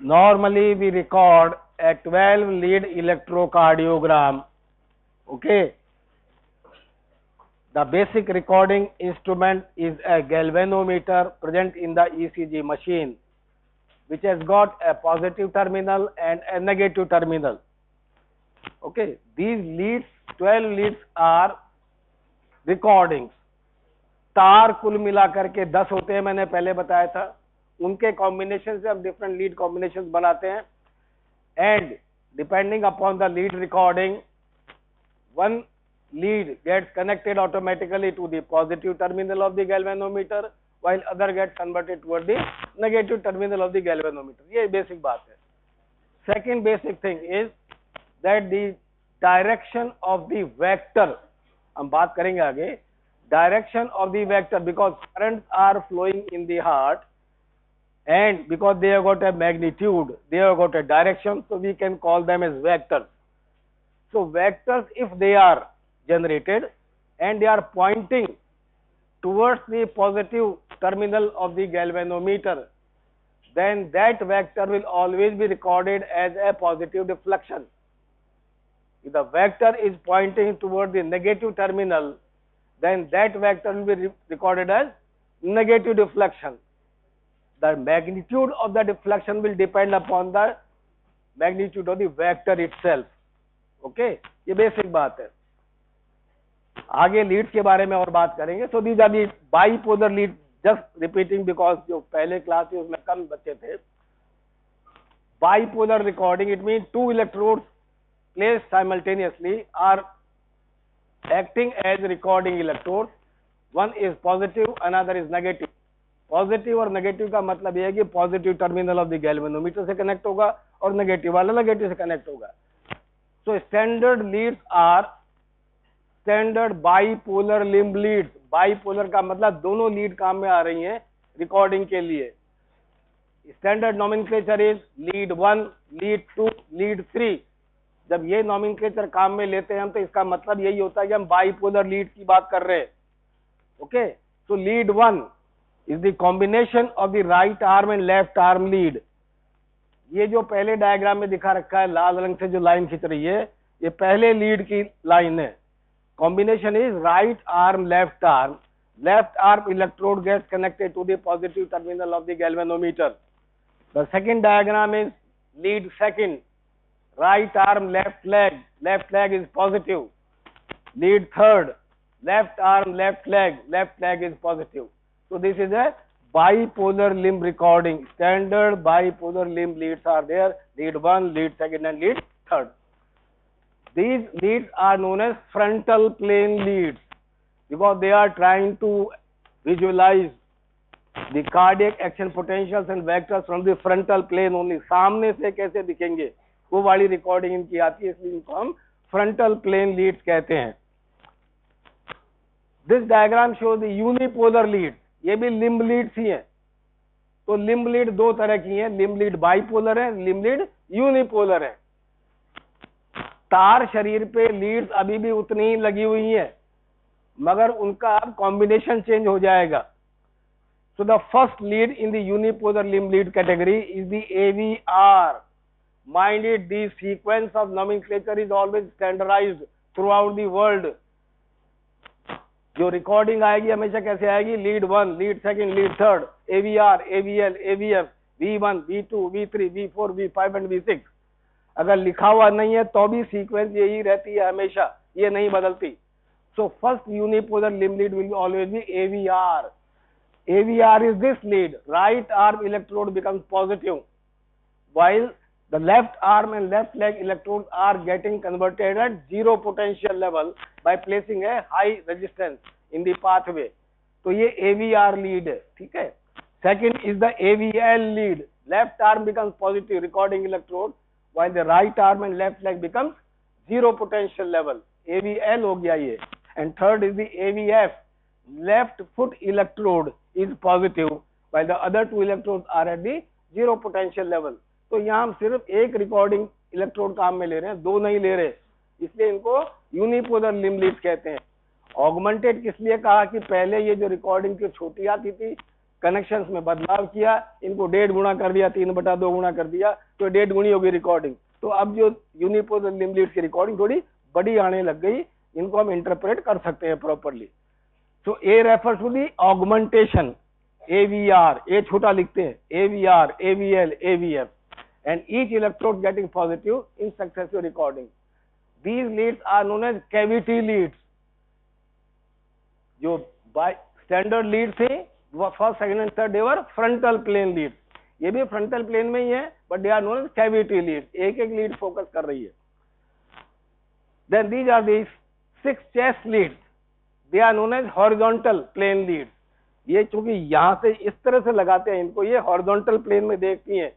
Normally we record a 12 lead electrocardiogram. Okay. The basic recording instrument is a galvanometer present in the ECG machine, which has got a positive terminal and a negative terminal. Okay. These leads, 12 leads are recordings. तार कुल मिलाकर के 10 होते हैं, मैंने पहले बताया था. उनके कॉम्बिनेशन से हम डिफरेंट लीड कॉम्बिनेशन बनाते हैं. And depending upon the lead recording, one lead gets connected automatically to the positive terminal of the galvanometer while other gets converted toward the negative terminal of the galvanometer. ये basic बात है. Second basic thing is that the direction of the vector, हम बात करेंगे आगे, direction of the vector, because currents are flowing in the heart and because they have got a magnitude, they have got a direction, so we can call them as vectors. So vectors, if they are generated and they are pointing towards the positive terminal of the galvanometer, then that vector will always be recorded as a positive deflection. If the vector is pointing toward the negative terminal, then that vector will be recorded as negative deflection. The magnitude of the deflection will depend upon the magnitude of the vector itself. Okay, ये basic बात है. आगे Leeds के बारे में और बात करेंगे. So these are the bipolar lead, just repeating because जो पहले क्लास थी उसमें कम बच्चे थे. Bipolar recording, it mean two electrodes placed simultaneously are acting as recording electrodes. One is positive, another is negative. Positive और नेगेटिव का मतलब यह है कि positive terminal of the galvanometer से कनेक्ट होगा और नेगेटिव वाला नेगेटिव से कनेक्ट होगा. So standard leads are standard bipolar limb leads. Bipolar का मतलब दोनों लीड काम में आ रही हैं रिकॉर्डिंग के लिए. Standard nomenclature is lead 1, lead 2, lead 3. जब ये नॉमेनक्लेचर काम में लेते हैं हम, तो इसका मतलब यही होता है कि हम बाइपोलर लीड की बात कर रहे हैं. Okay, so lead 1 is the combination of the right arm and left arm lead. ये जो पहले डायग्राम में दिखा रखा है लाल रंग से जो लाइन खींच रही है, ये पहले लीड की लाइन है. Combination is right arm left arm. Left arm electrode gets connected to the positive terminal of the galvanometer. The second diagram is lead second, right arm left leg is positive. Lead third, left arm left leg is positive. So this is a bipolar limb recording. Standard bipolar limb leads are there, lead 1, lead 2 and lead 3. These leads are known as frontal plane leads because they are trying to visualize the cardiac action potentials and vectors from the frontal plane only. सामने से कैसे दिखेंगे वो वाली recording इनकी आती है, इसलिए इनको हम फ्रंटल प्लेन लीड्स कहते हैं. This diagram shows the unipolar lead. ये भी लिम्ब लीड्स ही हैं. तो लिम्ब लीड दो तरह की हैं, लिम्ब लीड बाइपोलर है, लिम्ब लीड यूनिपोलर है. तार शरीर पे लीड्स अभी भी उतनी ही लगी हुई हैं, मगर उनका कॉम्बिनेशन चेंज हो जाएगा. So the first lead in the unipolar limb lead category is the AVR. Mind it, the sequence of nomenclature is always standardized throughout the world. जो रिकॉर्डिंग आएगी हमेशा कैसे आएगी? Lead 1, lead 2, lead 3, AVR, AVL, AVF, V1, V2, V3, V4, V5 and V6. अगर लिखा हुआ नहीं है तो भी सीक्वेंस यही रहती है हमेशा, ये नहीं बदलती. So first unipolar limb lead will always be AVR. AVR is this lead. Right arm electrode becomes positive, while the left arm and left leg electrodes are getting converted at zero potential level by placing a high resistance in the pathway. तो ये AVR lead है, ठीक है. Second is the AVL lead. Left arm becomes positive recording electrode, while the right arm and left leg becomes zero potential level. AVL हो गया ये. And third is the AVF. Left foot electrode is positive, while the other two electrodes are at the zero potential level. तो यहाँ हम सिर्फ एक recording electrode काम में ले रहे हैं, दो नहीं ले रहे, इसलिए इनको यूनिपोलर लिम्ब लीड्स कहते हैं. ऑगमेंटेड किस लिए कहा कि पहले ये जो रिकॉर्डिंग की छोटी आती थी, कनेक्शंस में बदलाव किया, इनको 1.5 गुना कर दिया, 3/2 गुना कर दिया, तो 1.5 गुनी होगी रिकॉर्डिंग। तो अब जो यूनिपोज और लिम्ब लीड्स की रिकॉर्डिंग थोड़ी बड़ी आने लग गई, इनको हम इंटरप्रेट कर सकते हैं properly. So A refers to the augmentation, AVR, a छोटा लिखते हैं, AVR, AVL, AVF, and each electrode getting positive in successive recording. These leads are known as cavity leads. जो बाय स्टैंडर्ड लीड थे वो first, second and third, they were frontal plane lead. ये भी frontal plane में ही है, but they are known as cavity lead, एक एक लीड फोकस कर रही है। Then these are the 6 chest leads, they are known as horizontal plane lead. ये चूंकि यहां से इस तरह से लगाते हैं इनको, ये हॉरिजॉन्टल प्लेन में देखती हैं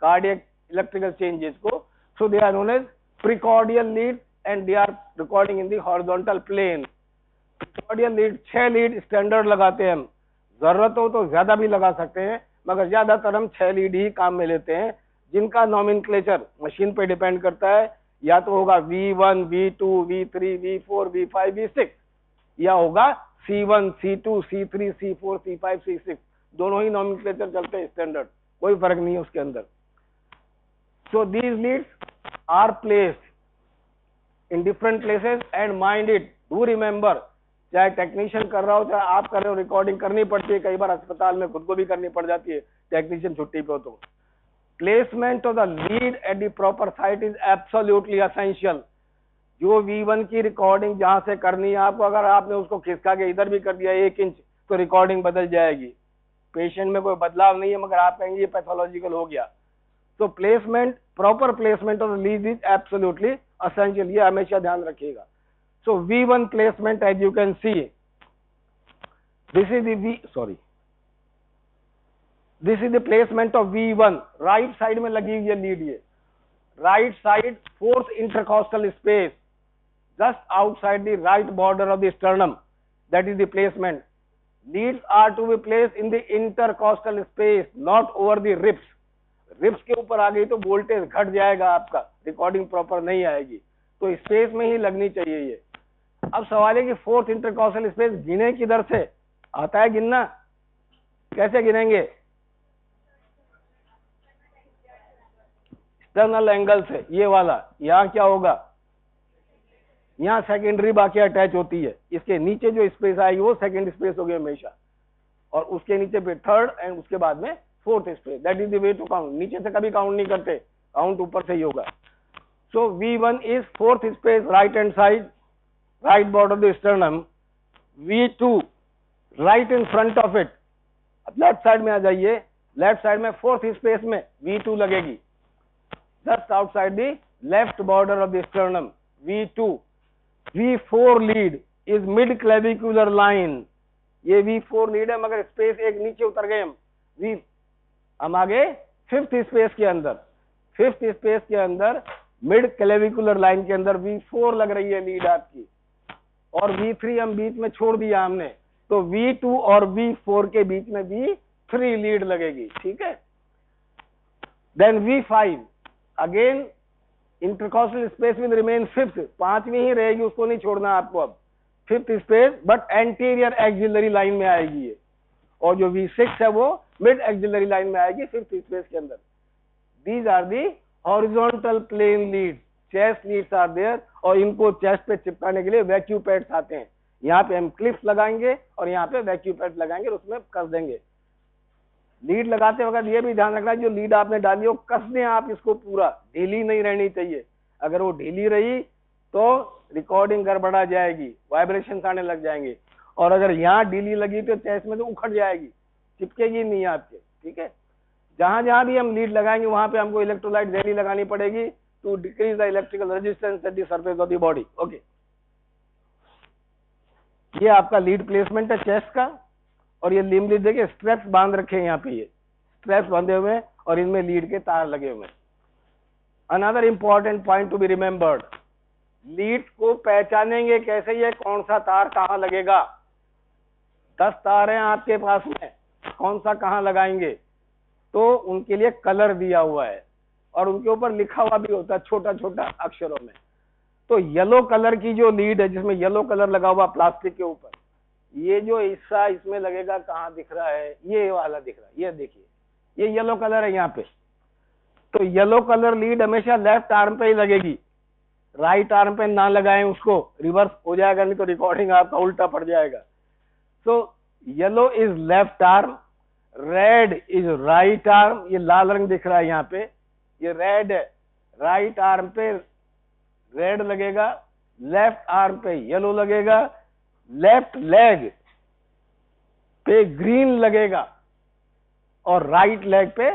कार्डियक इलेक्ट्रिकल चेंजेस को, so they are known as precordial lead and they are recording in the horizontal plane. Precordial lead 6 lead standard लगाते हैं हम, जरूरत हो तो ज्यादा भी लगा सकते हैं, मगर ज्यादातर हम 6 लीड ही काम में लेते हैं, जिनका नॉमेनक्लेचर मशीन पे डिपेंड करता है। या तो होगा V1, V2, V3, V4, V5, V6, या होगा C1, C2, C3, C4, C5, C6, दोनों ही नॉमेनक्लेचर चलते हैं स्टैंडर्ड, कोई फर्क नहीं है उसके अंदर। So these leads are placed in different places and mind it, do remember, चाहे टेक्नीशियन कर रहा हो चाहे आप कर रहे हो, रिकॉर्डिंग करनी पड़ती है, कई बार अस्पताल में खुद को भी करनी पड़ जाती है, टेक्नीशियन छुट्टी पे हो तो। Placement of the lid at the proper site is absolutely essential. जो V1 की रिकॉर्डिंग जहां से करनी है आपको, अगर आपने उसको खिसका के इधर भी कर दिया 1 इंच, तो रिकॉर्डिंग बदल जाएगी। पेशेंट में कोई बदलाव नहीं है, मगर आप कहेंगे ये पैथोलॉजिकल हो गया। तो placement, proper placement of the lead is absolutely essential, ये हमेशा ध्यान रखिएगा। So V1 placement, as you can see, this is the placement of V1, right side में लगी हुई है लीड, ये right side 4th intercostal space, just outside the right border of the sternum, that is the placement. Leads are to be placed in the intercostal space, not over the ribs. ribs के ऊपर आ गई तो voltage घट जाएगा आपका, recording proper नहीं आएगी, तो स्पेस में ही लगनी चाहिए ये। अब सवाल है कि 4th इंटरकॉस्टल स्पेस गिने किधर से, आता है गिनना, कैसे गिनेंगे? एक्सटर्नल एंगल से, ये वाला। यहाँ क्या होगा, यहाँ सेकेंडरी बाकी अटैच होती है, इसके नीचे जो स्पेस आएगी वो सेकेंड स्पेस होगी हमेशा, और उसके नीचे फिर थर्ड एंड उसके बाद में 4th space. That is the way to count, नीचे से कभी काउंट नहीं करते, काउंट ऊपर से ही होगा। सो V1 is 4th space, right hand side, right border of the sternum, V2 right in front of it। अब लेफ्ट साइड में आ जाइए, लेफ्ट साइड में 4th स्पेस में V2 लगेगी, just outside the left border of the sternum, V2। V4 lead is mid clavicular line, ये V4 lead है, मगर space एक नीचे उतर गए हम आ गए 5th स्पेस के अंदर। 5th स्पेस के अंदर मिड क्लेविकुलर लाइन के अंदर V4 लग रही है लीड आपकी, और V3 हम बीच में छोड़ दिया हमने, तो V2 और V4 के बीच में V3 लीड लगेगी, ठीक है। Then V5 again intercostal space will remain 5th, 5वीं ही रहेगी, उसको नहीं छोड़ना आपको अब, 5th space, but anterior axillary line में आएगी ये, और जो V6 है वो मिड एक्सिलरी लाइन में आएगी 5th स्पेस के अंदर। These are the horizontal plane lead, chest leads are there, और इनको चेस्ट पे चिपकाने के लिए वैक्यूम पैड्स आते हैं, यहाँ पे हम क्लिप्स लगाएंगे और यहाँ पे वैक्यूम पैड लगाएंगे और उसमें कस देंगे। लीड लगाते वक्त ये भी ध्यान रखना, जो लीड आपने डाली हो कस दें आप इसको, पूरा ढीली नहीं रहनी चाहिए। अगर वो ढीली रही तो रिकॉर्डिंग गड़बड़ा जाएगी, वाइब्रेशन आने लग जाएंगे, और अगर यहाँ ढीली लगी तो चेस्ट में तो उखड़ जाएगी, चिपकेगी नहीं आपके, ठीक है। जहां जहां भी हम लीड लगाएंगे वहां पे हमको इलेक्ट्रोलाइट जेली लगानी पड़ेगी to decrease the electrical resistance at the surface of the body. Okay, ये आपका लीड प्लेसमेंट है चेस्ट का, और ये लिम्ब लीड देखिए स्ट्रैप्स बांध रखे हैं यहाँ पे, ये स्ट्रैप्स बांधे हुए हैं और इनमें लीड के तार लगे हुए हैं। Another important point to be remembered, leads को पहचानेंगे कैसे, ये कौन सा तार कहाँ लगेगा। 10 तार हैं आपके पास में, कौन सा कहाँ लगाएंगे, तो उनके लिए कलर दिया हुआ है और उनके ऊपर लिखा हुआ भी होता है छोटा छोटा अक्षरों में। तो येलो कलर की जो लीड है, जिसमें येलो कलर लगा हुआ प्लास्टिक के ऊपर, ये जो हिस्सा इसमें लगेगा कहाँ दिख रहा है, ये वाला दिख रहा है, ये देखिए, ये येलो कलर है यहाँ पे। तो येलो कलर लीड हमेशा लेफ्ट आर्म पे ही लगेगी, राइट आर्म पे ना लगाएं उसको, रिवर्स हो जाएगा, नहीं तो रिकॉर्डिंग आपका उल्टा पड़ जाएगा। So yellow is left arm, red is right arm, ये लाल रंग दिख रहा है यहाँ पे, ये रेड है, राइट आर्म पे रेड लगेगा, लेफ्ट आर्म पे येलो लगेगा, लेफ्ट लेग पे ग्रीन लगेगा और राइट लेग पे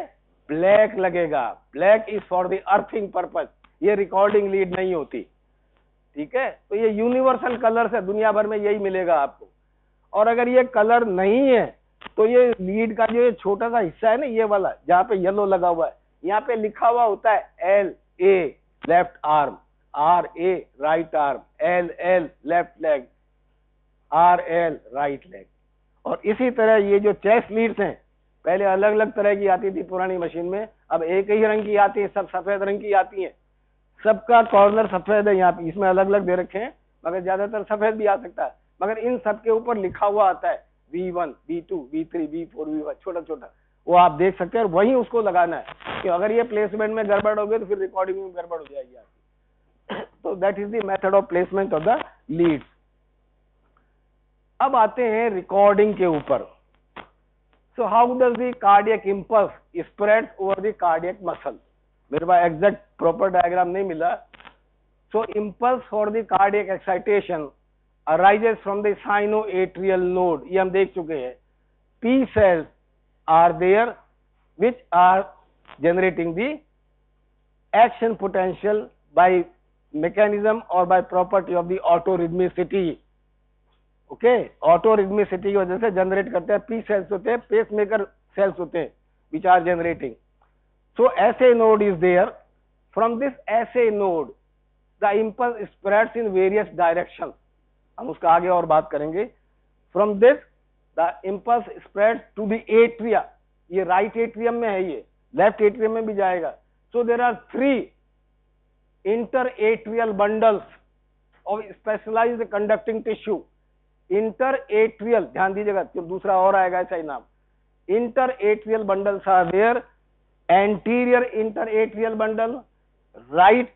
ब्लैक लगेगा। Black is for the earthing purpose, ये रिकॉर्डिंग लीड नहीं होती, ठीक है। तो ये यूनिवर्सल कलर्स है, दुनिया भर में यही मिलेगा आपको। और अगर ये कलर नहीं है तो ये लीड का जो ये छोटा सा हिस्सा है ना, ये वाला जहाँ पे येलो लगा हुआ है, यहाँ पे लिखा हुआ होता है LA left arm, RA right arm, LL left leg, RL right leg. और इसी तरह ये जो चेस्ट लीड्स हैं, पहले अलग अलग तरह की आती थी पुरानी मशीन में, अब एक ही रंग की आती है, सब सफेद रंग की आती है, सबका कॉर्नर सफेद है यहाँ पे, इसमें अलग अलग दे रखे हैं, मगर ज्यादातर सफेद भी आ सकता है, मगर इन सब के ऊपर लिखा हुआ आता है V1 V2 V3 V4 V1, छोटा छोटा, वो आप देख सकते हैं। और वही उसको लगाना है कि अगर ये प्लेसमेंट में गड़बड़ हो गई तो फिर रिकॉर्डिंग में गड़बड़ हो जाएगी आपकी। तो that is the method of placement of the leads. अब आते हैं रिकॉर्डिंग के ऊपर। So how does the cardiac impulse spread over the cardiac muscle. मेरे पास एग्जैक्ट प्रॉपर डायग्राम नहीं मिला। So impulse for the cardiac excitation arises from the sinoatrial node, ये हम देख चुके हैं। P cells are there which are generating the action potential by mechanism or by property of the autorhythmicity। Okay, autorhythmicity की वजह से generate करते हैं। P cells होते हैं, पेस मेकर सेल्स होते हैं which are generating। So SA node is there। From this SA node the impulse spreads in various directions। हम उसका आगे और बात करेंगे। From this the impulse spread to the atria, ये राइट एट्रियम में है, ये लेफ्ट एट्रियम में भी जाएगा। So there are 3 interatrial bundles of specialised conducting tissue. Interatrial, ध्यान दीजिएगा, तो दूसरा और आएगा ऐसा ही नाम। Interatrial bundles are there, anterior interatrial bundle, right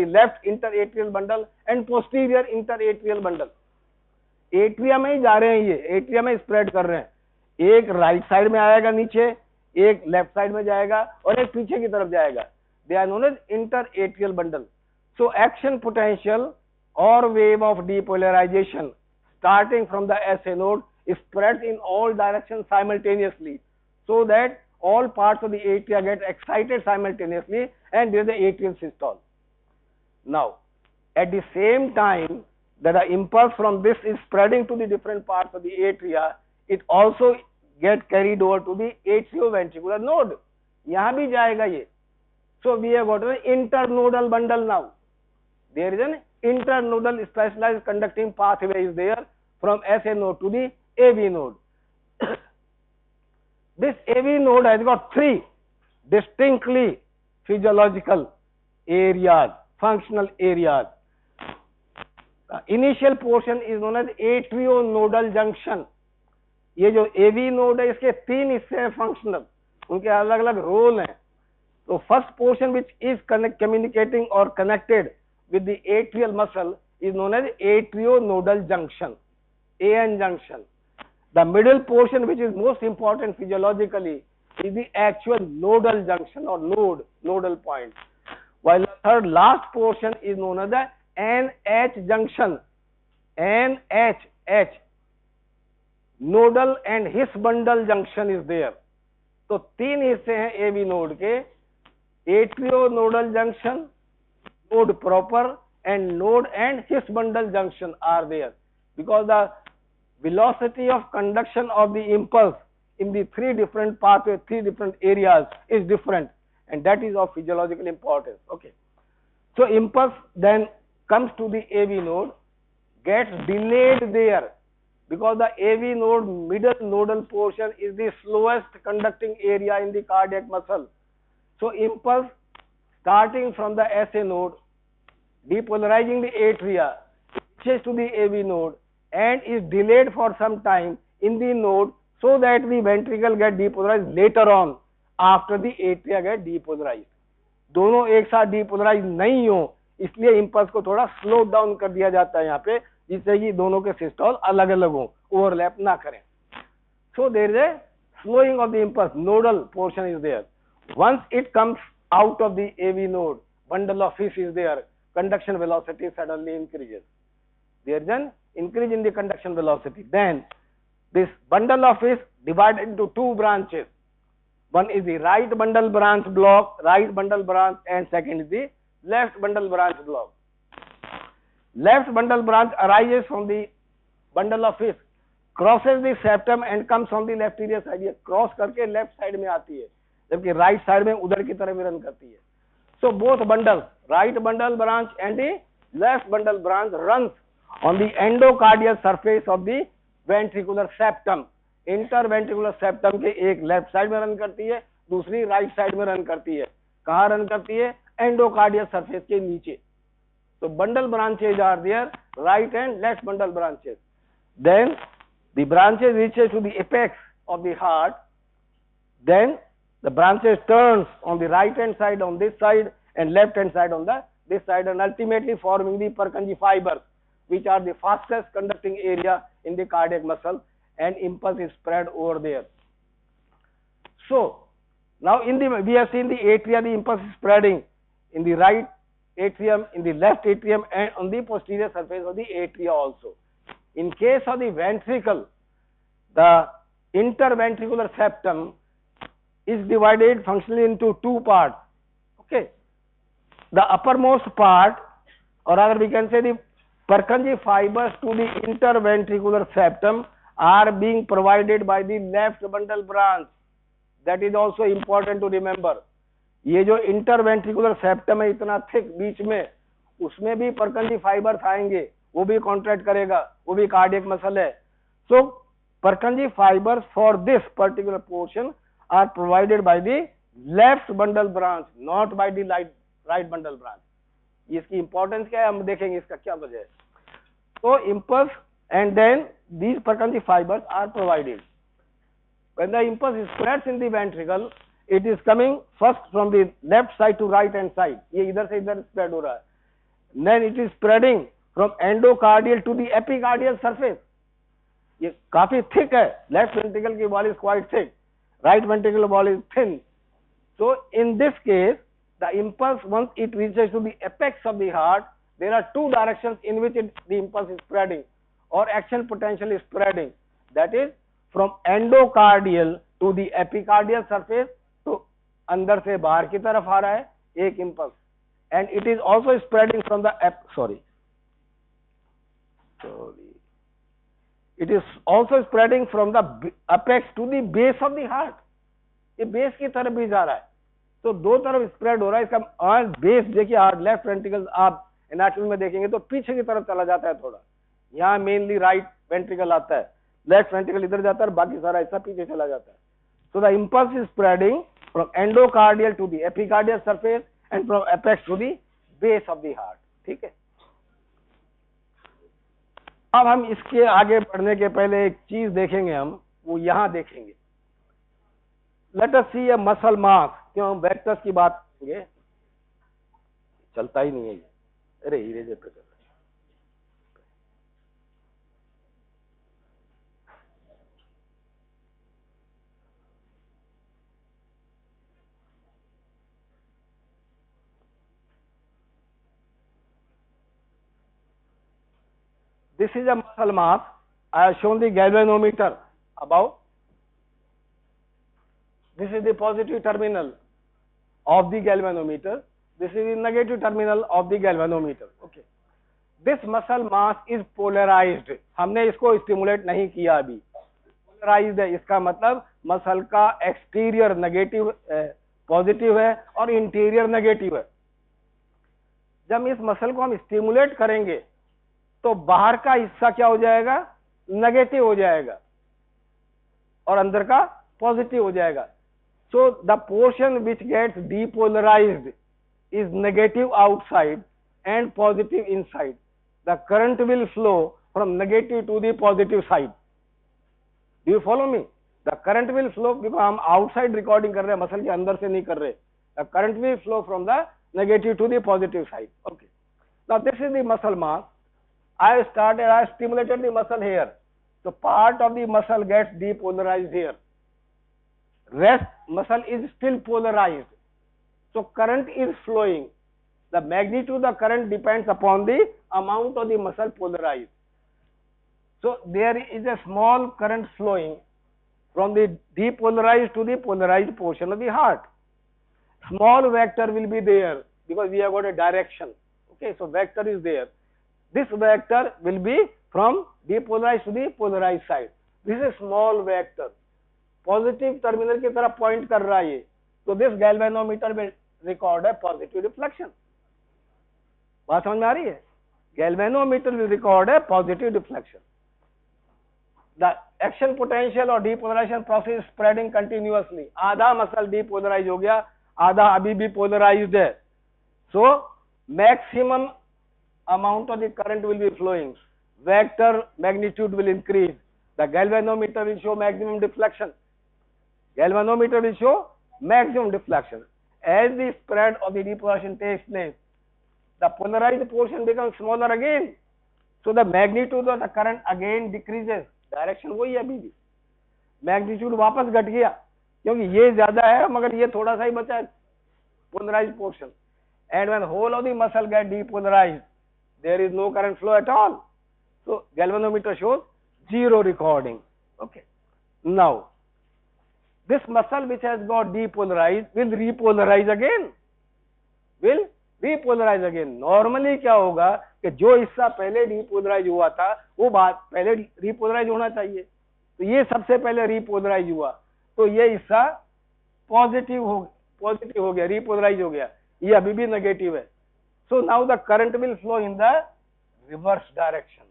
left interatrial bundle and posterior interatrial bundle। Atria में ही जा रहे हैं, ये एट्रिया में स्प्रेड कर रहे हैं। एक राइट साइड में आएगा नीचे, एक लेफ्ट साइड में जाएगा और एक पीछे की तरफ जाएगा। They are known as interatrial bundle. So action potential और wave of depolarisation starting from the SA node spreads in all directions simultaneously, so that all parts of the atria get excited simultaneously and there is the atrial systole। Now at the same time that the impulse from this is spreading to the different parts of the atria, it also get carried over to the atrioventricular node, यहाँ भी जाएगा ये। So we have got an internodal bundle now। There is an internodal specialized conducting pathway is there from SA node to the AV node। This AV node has got 3 distinctly physiological areas, functional areas। Initial portion is known as atrio-nodal junction। ये जो AV node है, इसके 3 हिस्से हैं functional, उनके अलग अलग role हैं। तो first portion which is communicating or connected with the atrial muscle is known as atrio-nodal junction, AN junction। The middle portion, which is most important physiologically, is the actual nodal junction or nodal point, while the third last portion is known as the NH junction। NH, nodal and His bundle junction is there। तो 3 हिस्से हैं AV node के, atrio-nodal junction, node proper, and node and His bundle junction are there, because the velocity of conduction of the impulse in the 3 different pathways, 3 different areas is different, and that is of physiological importance। Okay, so impulse then comes to the AV node, gets delayed there, because the AV node middle nodal portion is the slowest conducting area in the cardiac muscle। So impulse starting from the SA node, depolarizing the atria, reaches to the AV node, and is delayed for some time in the node so that the ventricle get depolarized later on after the atria get depolarized. दोनों एक साथ depolarise नहीं हो इसलिए impulse को थोड़ा slow down कर दिया जाता है यहाँ पे, जिससे कि दोनों के सिस्टोल अलग अलग हो, ओवरलैप ना करें. So there is a slowing of the impulse, nodal portion is there. Once it comes out of the AV node, bundle of His is there, conduction velocity suddenly increases. There is an increase in the conduction velocity. Then this bundle of His divided into two branches. One is the right bundle branch block, and second is the left bundle branch block. Left bundle branch arises from the bundle of His, crosses the septum and comes on the left area side. ये cross करके left side में आती है, जबकि right side में उधर की तरफ रन करती है. So both bundles, right bundle branch and the left bundle branch runs on the endocardial surface of the ventricular septum. Interventricular septum के एक लेफ्ट साइड में रन करती है, दूसरी राइट साइड में रन करती है. कहाँ रन करती है? एंडोकार्डियल सरफेस के नीचे. तो bundle branches are there, right and left bundle branches. Then the branches reaches to the apex of the heart, then the branches turns on the right hand side on this side and left hand side on this side, and ultimately forming the Purkinje fibers, which are the fastest conducting area in the cardiac muscle, and impulse is spread over there. So now we have seen the atria, the impulse is spreading in the right atrium, in the left atrium, and on the posterior surface of the atria also. In case of the ventricle, the interventricular septum is divided functionally into two parts. Okay, the uppermost part, or rather we can say the Purkinje fibers to the interventricular septum are being provided by the left bundle branch. That is also important to remember. ये जो interventricular septum है इतना thick बीच में, उसमें भी Purkinje fibers आएंगे, वो भी कॉन्ट्रैक्ट करेगा, वो भी कार्डियक मसल है. सो Purkinje fibers for this particular portion are provided by the left bundle branch, not by the right bundle branch. इसकी इंपॉर्टेंस क्या है हम देखेंगे, इसका क्या वजह है. तो impulse and then these Purkinje fibers are provided. When the impulse spreads in the ventricle, it is coming first from the left side to right hand side. ये इधर से इधर स्प्रेड हो रहा है. Then it is spreading from endocardial to the epicardial surface. ये काफी thick है. Left ventricle wall is quite thick. Right ventricular wall is thin. So in this case, the impulse, once it reaches to the apex of the heart, there are two directions in which the impulse is spreading, or action potential is spreading. That is from endocardial to the epicardial surface. तो अंदर से बाहर की तरफ आ रहा है एक impulse, and it is also spreading from the it is also spreading from the apex to the base of the heart. ये बेस की तरफ भी जा रहा है, तो दो तरफ स्प्रेड हो रहा है. इसका बेस देखिए, हार्ट लेफ्ट वेंट्रिकल आप एनाटॉमी में देखेंगे तो पीछे की तरफ चला जाता है थोड़ा. यहाँ मेनली राइट वेंट्रिकल आता है, लेफ्ट वेंट्रिकल इधर जाता है, बाकी सारा हिस्सा पीछे चला जाता है. So the impulse is spreading from endocardial to the epicardial surface and from apex to the base of the heart. ठीक है. अब हम इसके आगे बढ़ने के पहले एक चीज देखेंगे, हम वो यहां देखेंगे. Let us see a muscle mass. क्यों हम वेक्टर्स की बात करेंगे, चलता ही नहीं है ये. अरे इरेजर पे कर. This is a muscle mass. I have shown the galvanometer above. This is the positive terminal of the galvanometer. This is the negative terminal of the galvanometer. Okay. This muscle mass is polarized. हमने इसको stimulate नहीं किया अभी. Polarized है, इसका मतलब muscle का exterior negative positive है और इंटीरियर नेगेटिव है. जब इस मसल को हम स्टिमुलेट करेंगे तो बाहर का हिस्सा क्या हो जाएगा, नेगेटिव हो जाएगा, और अंदर का पॉजिटिव हो जाएगा. So the portion which gets depolarized is negative outside and positive inside. The current will flow from negative to the positive side. Do you follow me? The current will flow, because हम outside recording कर रहे हैं, muscle के अंदर से नहीं कर रहे. The current will flow from the negative to the positive side. Okay. Now this is the muscle mass. I stimulated the muscle here. So part of the muscle gets depolarized here. Rest muscle is still polarized. So current is flowing. The magnitude of the current depends upon the amount of the muscle polarized. So there is a small current flowing from the depolarized to the polarized portion of the heart. Small vector will be there because we have got a direction. Okay, so vector is there. This vector will be from depolarized to the polarized side. This is a small vector. Positive terminal की तरफ point कर रहा है ये. So this galvanometer will record a positive deflection. बात समझ में आ रही है? Galvanometer will record a positive deflection. The action potential or depolarization process is spreading continuously. आधा मसल depolarize हो गया, आधा अभी भी polarized है. So maximum amount of the current will be flowing. Vector magnitude will increase. The galvanometer will show maximum deflection. Galvanometer will show maximum deflection. As the spread of the depolarization takes place, the polarized portion becomes smaller again. So the magnitude of the current again decreases. Direction वही है अभी भी. Magnitude वापस घट गया क्योंकि ये ज्यादा है मगर ये थोड़ा सा ही बचा है polarized portion. And when whole of the muscle get depolarized there is no current flow at all. So galvanometer shows zero recording. Okay. Now this muscle which has got depolarized will repolarize again. Normally क्या होगा कि जो हिस्सा पहले depolarise हुआ था वो बात पहले रीपोलराइज होना चाहिए. तो ये सबसे पहले रीपोलराइज हुआ तो ये हिस्सा पॉजिटिव हो गया, रीपोलराइज हो गया. ये अभी भी नेगेटिव है. So now the current will flow in the reverse direction.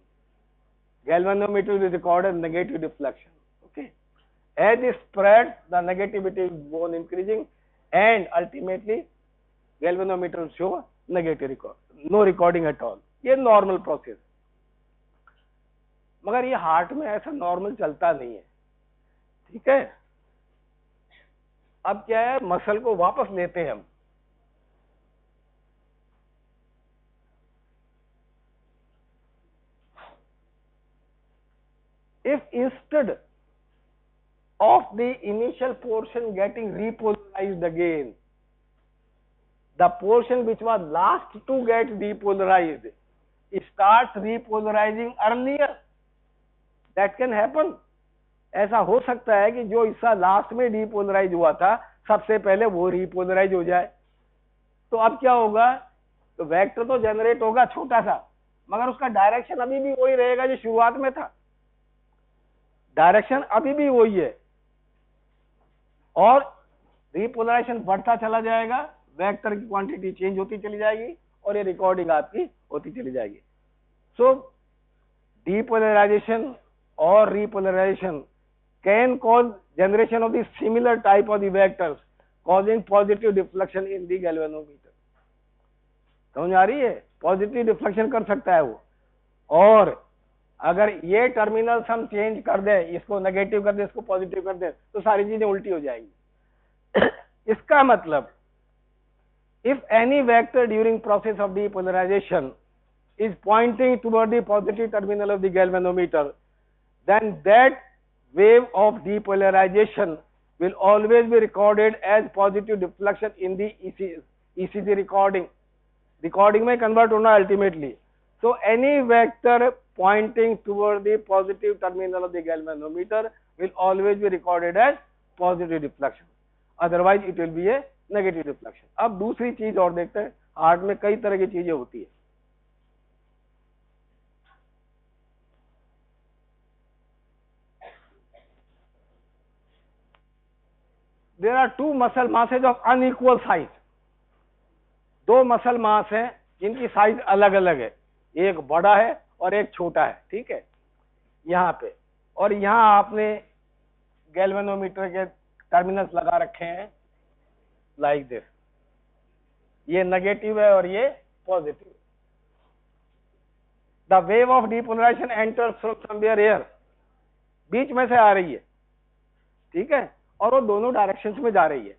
Galvanometer will record a negative deflection. Okay. As it spreads, the negativity is on increasing and ultimately galvanometer will show negative record, no recording at all. ये normal process. मगर ये heart में ऐसा normal चलता नहीं है. ठीक है. अब क्या है, मसल को वापस लेते हैं हम. If instead of the initial portion getting repolarized again, the portion which was last to get depolarized, it starts repolarizing earlier. That can happen. ऐसा हो सकता है कि जो हिस्सा लास्ट में डीपोलराइज हुआ था सबसे पहले वो रीपोलराइज हो जाए. तो अब क्या होगा, तो वेक्टर तो जनरेट होगा छोटा सा मगर उसका डायरेक्शन अभी भी वही रहेगा जो शुरुआत में था. डायरेक्शन अभी भी वही है और रीपोलराइजेशन बढ़ता चला जाएगा. वेक्टर की क्वांटिटी चेंज होती चली जाएगी और ये रिकॉर्डिंग आपकी होती चली जाएगी. सो डीपोलराइजेशन और repolarisation can cause generation of the similar type of the vectors causing positive deflection in the galvanometer. समझ आ रही है? पॉजिटिव डिफ्लेक्शन कर सकता है वो. और अगर ये टर्मिनल्स हम चेंज कर दें, इसको नेगेटिव कर दें, इसको पॉजिटिव कर दें, तो सारी चीजें उल्टी हो जाएंगी. इसका मतलब if any vector during process of depolarization is pointing toward the positive terminal of the galvanometer, then that wave of depolarization will always be recorded as positive deflection in the ECG recording. Recording में convert होना ultimately. So any vector pointing toward the positive terminal of the galvanometer will always be recorded as positive deflection. Otherwise it will be a negative deflection. अब दूसरी चीज और देखते हैं. Heart में कई तरह की चीजें होती है. There are two muscle masses of unequal size. दो मसल मास हैं जिनकी साइज अलग अलग है. एक बड़ा है और एक छोटा है. ठीक है. यहाँ पे और यहाँ आपने गैल्वेनोमीटर के टर्मिनल्स लगा रखे हैं लाइक दिस. ये नेगेटिव है और ये positive. The wave of depolarisation enters from somewhere here, बीच में से आ रही है, ठीक है, और वो दोनों डायरेक्शंस में जा रही है,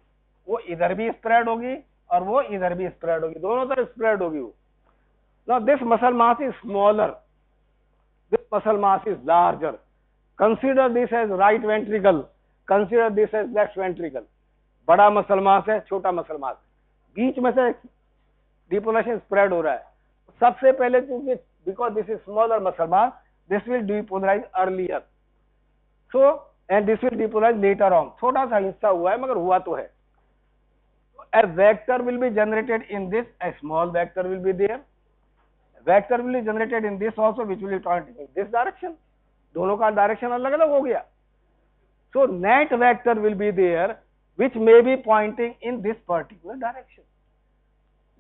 वो इधर भी स्प्रेड होगी और वो इधर भी स्प्रेड होगी, दोनों तरफ स्प्रेड होगी वो। Now this muscle mass is smaller, this muscle mass is larger, consider this as right ventricle, consider this as left ventricle. बड़ा मसल मास है, छोटा मसल मास, बीच में से डीपोलराइजेशन स्प्रेड हो रहा है। सबसे पहले क्योंकि because this is smaller muscle mass, this will depolarize earlier, so and this will depolarize later on. छोटा सा हिस्सा हुआ है मगर हुआ तो है। A vector will be generated in this, a small vector will be there, vector will be generated in this also, which will be pointing in this direction, दोनों का डायरेक्शन अलग अलग हो गया। So net vector will be there which may be pointing in this particular direction।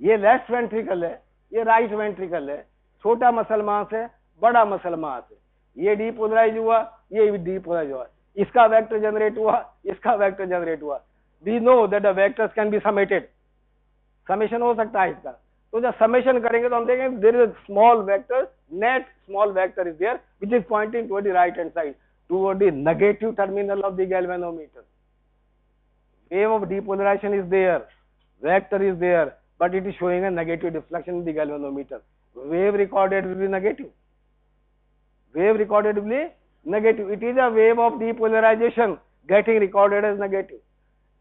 ये left ventricle है, ये right ventricle है, छोटा मसल मास है, बड़ा मसल मास है, ये डीपोलराइज हुआ, ये भी डीपोलराइज हुआ, इसका वेक्टर जनरेट हुआ, इसका वेक्टर जनरेट हुआ। We know that the vectors can be summated, summation हो सकता है इसका। तो जब समेशन करेंगे तो हम देखेंगे there is a small vector, net small vector is there which is pointing toward the right hand side, toward the negative terminal of the galvanometer। Wave of depolarization is there, vector is there, but it is showing a negative deflection in the galvanometer। Wave recorded will be negative, wave recorded will be negative, it is a wave of depolarization getting recorded as negative।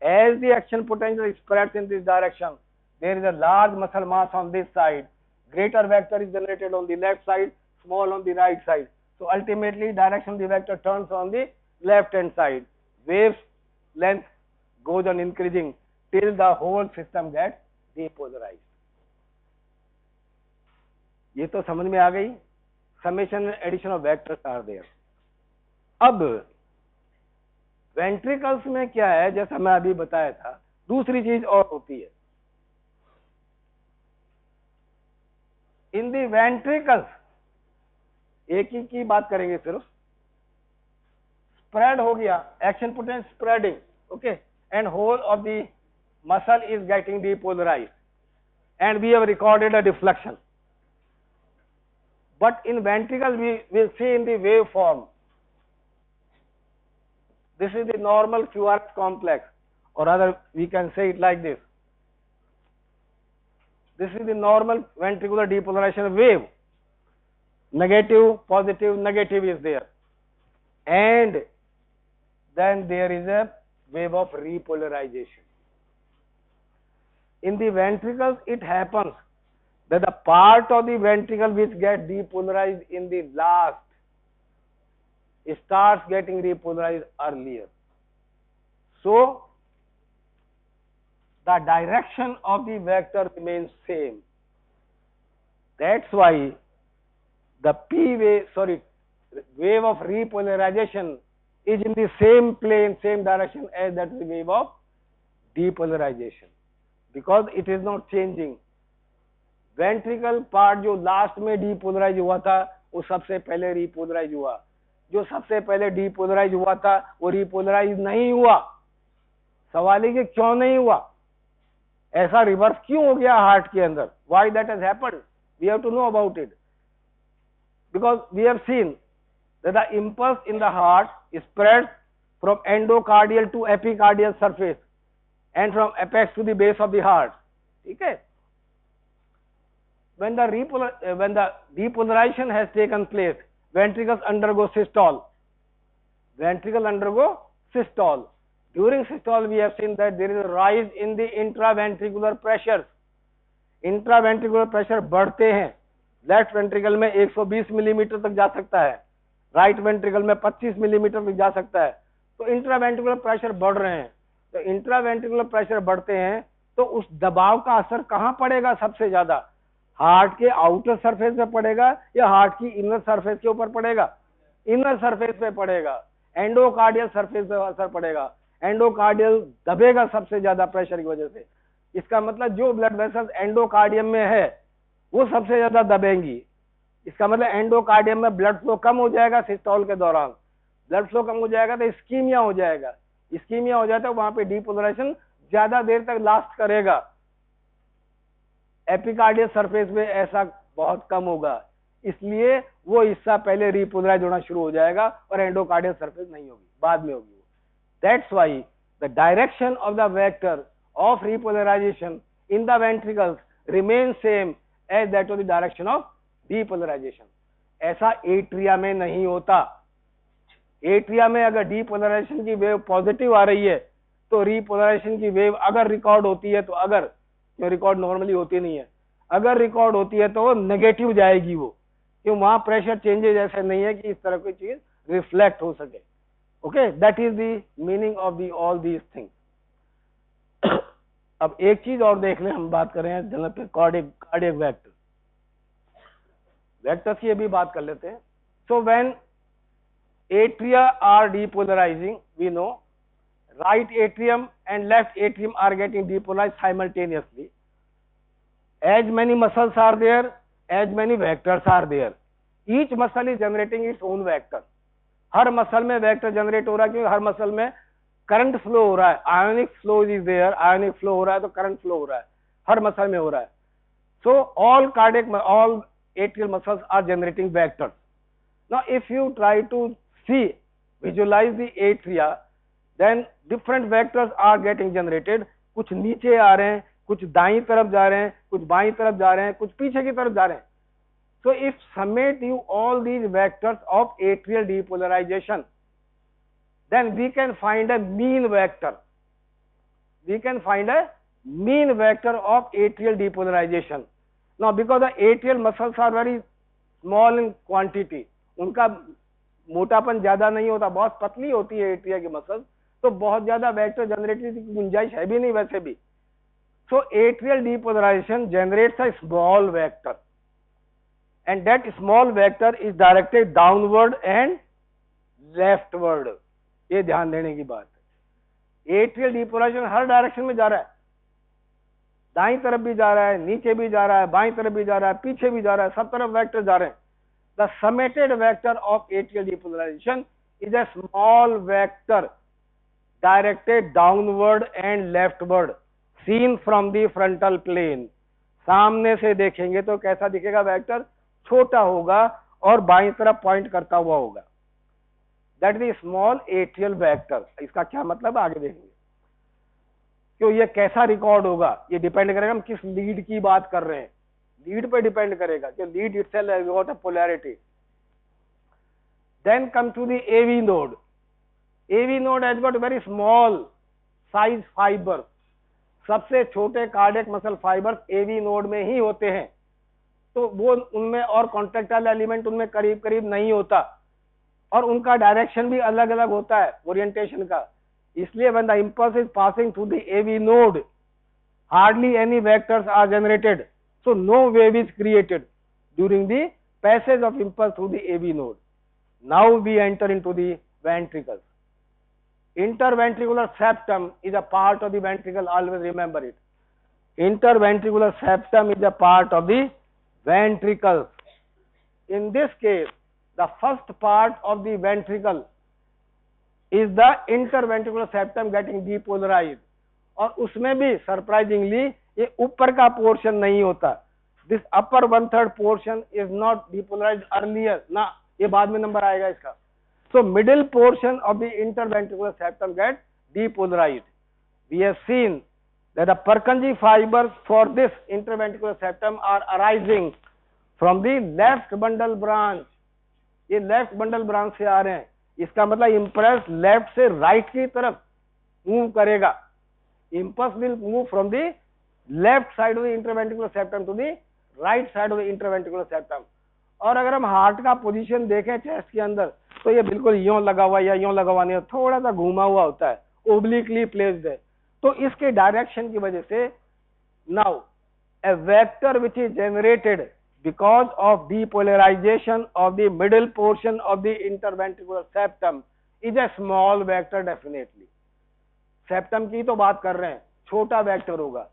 As the action potential spreads in this direction, there is a large muscle mass on this side, greater vector is generated on the left side, small on the right side, so ultimately direction of the vector turns on the left hand side, wave length goes on increasing till the whole system gets depolarized। ये तो समझ में आ गई, summation and addition of vectors are there। अब ventricles में क्या है, जैसा मैं अभी बताया था, दूसरी चीज और होती है। इन दी वेंट्रिकल्स, एक ही की बात करेंगे सिर्फ, स्प्रेड हो गया, action potential spreading, okay, and whole of the muscle is getting depolarized and we have recorded a deflection. But in ventricle we will see in the wave form, this is the normal QRS complex, or rather we can say it like this, this is the normal ventricular depolarization wave, negative, positive, negative is there, and then there is a wave of repolarization। In the ventricles it happens that the part of the ventricle which gets depolarized in the last starts getting repolarized earlier, so the direction of the vector remains same। That's why the wave of repolarization is in the same plane, same direction as that wave of depolarization, because it is not changing। ventricle part जो last में depolarise हुआ था वो सबसे पहले repolarise हुआ, जो सबसे पहले डीपोलराइज हुआ था वो रिपोलराइज नहीं हुआ। सवाल है कि क्यों नहीं हुआ, ऐसा रिवर्स क्यों हो गया हार्ट के अंदर, why that has happened, we have to know about it, because we have seen that the impulse in the heart spread from endocardial to epicardial surface and from apex to the base of the heart, ठीक है। when the depolarization has taken place, ventricles undergo systole, ventricle undergo systole। During systole we have seen that there is a rise in the intraventricular pressures, intraventricular pressure बढ़ते हैं, left ventricle में 120 millimetre तक जा सकता है, right ventricle में 25 millimetre तक जा सकता है, तो इंट्रावेंट्रिकुलर प्रेशर बढ़ रहे हैं। तो इंट्रावेंट्रिकुलर प्रेशर बढ़ते हैं तो उस दबाव का असर कहाँ पड़ेगा सबसे ज्यादा, हार्ट के आउटर सरफेस पे पड़ेगा या हार्ट की इनर सरफेस के ऊपर पड़ेगा, इनर सरफेस पे पड़ेगा, एंडोकार्डियल सरफेस पे असर पड़ेगा, एंडोकार्डियल दबेगा सबसे ज्यादा प्रेशर की वजह से। इसका मतलब जो ब्लड वेसल्स एंडोकार्डियम में है वो सबसे ज्यादा दबेंगी, इसका मतलब एंडोकार्डियम में ब्लड फ्लो कम हो जाएगा सिस्टोल के दौरान, ब्लड फ्लो कम हो जाएगा तो इस्कीमिया हो जाएगा, इस्कीमिया हो जाता है वहां पे डीपोलराइजेशन ज्यादा देर तक लास्ट करेगा। एपिकार्डियल सरफेस में ऐसा बहुत कम होगा, इसलिए वो हिस्सा पहले रीपोलराइज होना शुरू हो जाएगा और एंडोकार्डियल सरफेस नहीं होगी, बाद में होगी। That's why the direction of the vector of repolarization in the ventricles remain same as that of the direction of depolarization. ऐसा एट्रिया में नहीं होता। एट्रिया में अगर डीपोलराइजेशन की वेव पॉजिटिव आ रही है तो रीपोलराइजेशन की वेव अगर रिकॉर्ड होती है तो, अगर क्यों रिकॉर्ड नॉर्मली होती नहीं है, अगर रिकॉर्ड होती है तो वो नेगेटिव जाएगी, वो क्यों वहां प्रेशर चेंजेस ऐसे नहीं है कि इस तरह की चीज रिफ्लेक्ट हो सके। Okay, that is the meaning of the all these things. अब एक चीज और देख लें, हम बात कर रहे हैं जनरल पे कार्डियक वेक्टर, वेक्टर्स की अभी बात कर लेते हैं। So when atria are depolarizing, we know right atrium and left atrium are getting depolarized simultaneously. As many muscles are there, as many vectors are there. Each muscle is generating its own vector. हर muscle में vector generate हो रहा है, क्योंकि हर muscle में current flow हो रहा है, ionic flow is there, ionic flow हो रहा है तो करंट फ्लो हो रहा है, हर मसल में हो रहा है। सो all atrial muscles are generating vectors. Now if you try to visualize the atria, then different vectors are getting generated. कुछ नीचे आ रहे हैं, कुछ दाईं तरफ जा रहे हैं, कुछ बाईं तरफ जा रहे हैं, कुछ पीछे की तरफ जा रहे हैं। So if summate you all these vectors of atrial depolarization, then we can find a mean vector. We can find a mean vector of atrial depolarization. Now because the atrial muscles are very small in quantity, उनका मोटापन ज्यादा नहीं होता, बहुत पतली होती है atria की muscles, तो बहुत ज्यादा वेक्टर जनरेट की गुंजाइश है भी नहीं वैसे भी। So atrial depolarisation generates a small vector and that small vector is directed downward and leftward. ये ध्यान देने की बात है। एट्रियल डीपोलराइजेशन हर डायरेक्शन में जा रहा है, दाईं तरफ भी जा रहा है, नीचे भी जा रहा है, बाईं तरफ भी जा रहा है, पीछे भी जा रहा है, सब तरफ वेक्टर जा रहे हैं। The summated vector of atrial depolarization is a small vector directed downward and leftward seen from the frontal plane. सामने से देखेंगे तो कैसा दिखेगा वेक्टर? छोटा होगा और बाईं तरफ पॉइंट करता हुआ होगा। That is small atrial vector. इसका क्या मतलब आगे देखेंगे। क्यों ये कैसा रिकॉर्ड होगा ये डिपेंड करेगा हम किस लीड की बात कर रहे हैं, लीड पे डिपेंड करेगा कि lead itself has got a polarity. Then come to the AV node. AV node has got very small size fibers. सबसे छोटे cardiac muscle fibres AV node में ही होते हैं, तो वो उनमें और कॉन्ट्रैक्टाइल एलिमेंट उनमें करीब करीब नहीं होता और उनका डायरेक्शन भी अलग अलग होता है ओरिएंटेशन का। इसलिए when the impulse is passing through the AV node, hardly any vectors are generated. So no wave is created during the passage of impulse through the AV node. Now we enter into the ventricles. Interventricular septum is a part of the ventricle, always remember it. Interventricular septum is a part of the ventricles. In this case, the first part of the ventricle is the interventricular septum getting depolarized. और उसमें भी surprisingly ये ऊपर का portion नहीं होता। This upper 1/3 portion is not depolarised earlier ना, ये बाद में नंबर आएगा इसका। So middle portion of the interventricular septum get depolarised. We have seen that the Purkinje fibres for this interventricular septum are arising from the left bundle branch. ये left bundle branch से आ रहे हैं, इसका मतलब impulse left से right की तरफ मूव करेगा। Impulse will move from the left side of the interventricular septum to the right side of the interventricular septum. और अगर हम हार्ट का पोजीशन देखें चेस्ट के अंदर तो ये बिल्कुल यूं लगा हुआ या यूं लगा हुआ नहीं, थोड़ा सा घूमा हुआ होता है, ओब्लिकली प्लेस्ड है। तो इसके डायरेक्शन की वजह से now a vector which is generated because of depolarization of the middle portion of the interventricular septum is a small vector definitely. Septum की तो बात कर रहे हैं, छोटा वेक्टर होगा।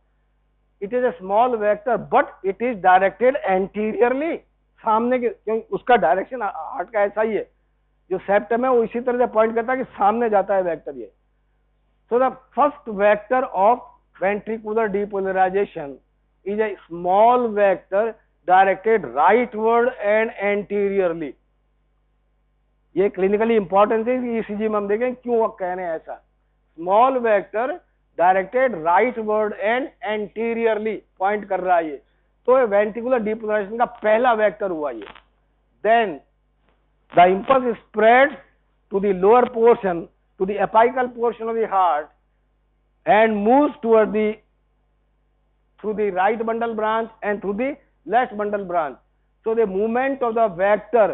It is a small vector but it is directed anteriorly, सामने के, क्योंकि उसका डायरेक्शन हार्ट का ऐसा ही है, जो सेप्टम है वो इसी तरह से पॉइंट करता है कि सामने जाता है वेक्टर ये। So the first vector of ventricular depolarization is a small vector directed rightward and anteriorly. ये क्लिनिकली इंपॉर्टेंट है, ईसीजी में हम देखें क्यों कह रहे हैं ऐसा। Small vector directed rightward and anteriorly point कर रहा है ये, तो वेंट्रिकुलर डीपोलराइजेशन का पहला वेक्टर हुआ ये। Then the impulse spread to the lower portion, to the apical portion of the heart and moves toward the through the right bundle branch and through the left bundle branch. So the movement of the vector